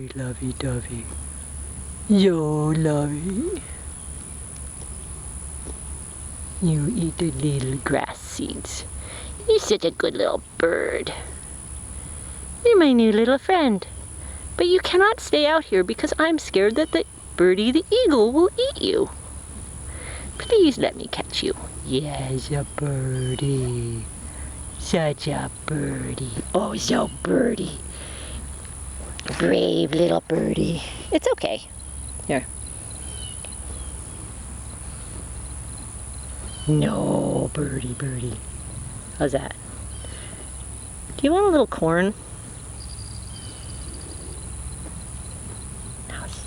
Lovey-dovey. Yo, lovey. You eat the little grass seeds. You're such a good little bird. You're my new little friend. But you cannot stay out here because I'm scared that the birdie the eagle will eat you. Please let me catch you. Yes, a birdie. Such a birdie. Oh, so birdie. Brave little birdie. It's okay. Here. No, birdie, birdie. How's that? Do you want a little corn? How's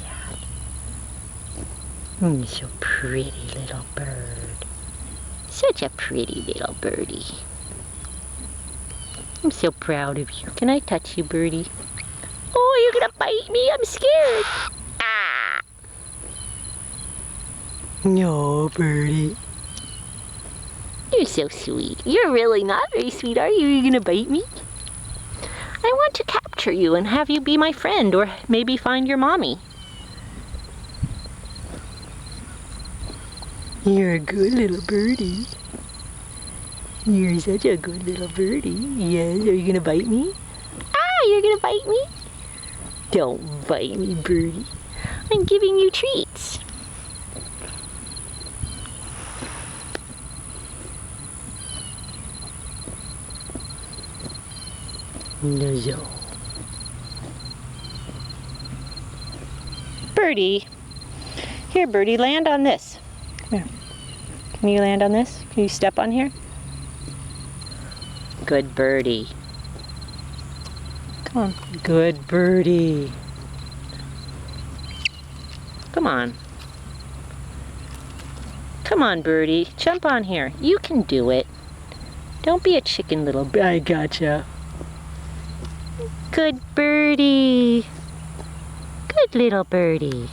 that? So pretty little bird. Such a pretty little birdie. I'm so proud of you. Can I touch you, birdie? Oh, you're gonna bite me. I'm scared. Ah! No, birdie. You're so sweet. You're really not very sweet, are you? You're gonna bite me? I want to capture you and have you be my friend, or maybe find your mommy. You're a good little birdie. You're such a good little birdie. Yes, are you gonna bite me? Ah, you're gonna bite me? Don't bite me, birdie. I'm giving you treats. No. Birdie. Here, birdie, land on this. Here. Can you land on this? Can you step on here? Good birdie. Come on. Good birdie. Come on. Come on, birdie. Jump on here. You can do it. Don't be a chicken little birdie. I gotcha. Good birdie. Good little birdie.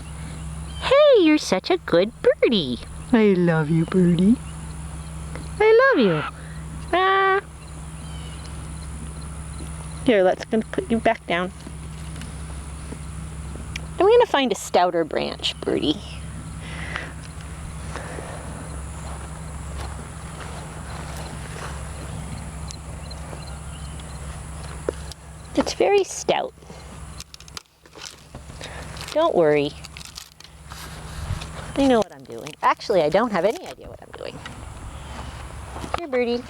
Hey, you're such a good birdie. I love you, birdie. I love you. Ah. Here, let's put you back down. I'm going to find a stouter branch, birdie. It's very stout. Don't worry. I know what I'm doing. Actually, I don't have any idea what I'm doing. Here, birdie.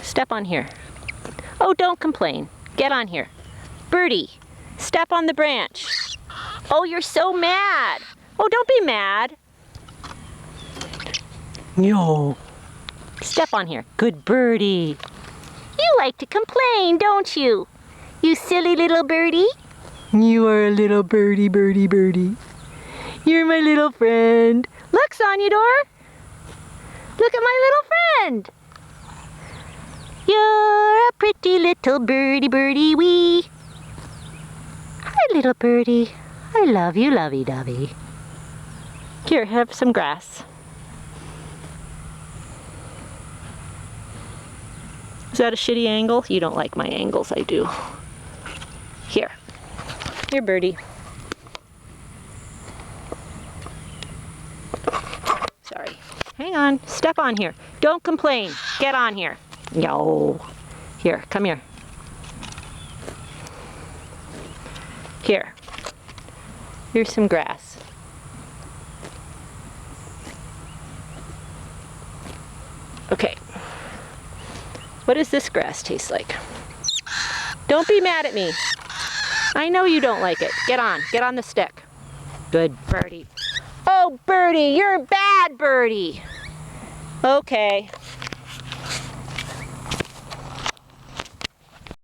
Step on here. Oh, don't complain. Get on here. Birdie, step on the branch. Oh, you're so mad. Oh, don't be mad. No. Step on here. Good birdie. You like to complain, don't you? You silly little birdie. You are a little birdie, birdie, birdie. You're my little friend. Look, Sonyador. Look at my little friend. You're a pretty little birdie, birdie wee. Hi, little birdie. I love you, lovey-dovey. Here, have some grass. Is that a shitty angle? You don't like my angles, I do. Here. Here, birdie. Sorry. Hang on. Step on here. Don't complain. Get on here. No. Here, come here. Here. Here's some grass. Okay. What does this grass taste like? Don't be mad at me. I know you don't like it. Get on the stick. Good birdie. Oh, birdie, you're a bad birdie. Okay.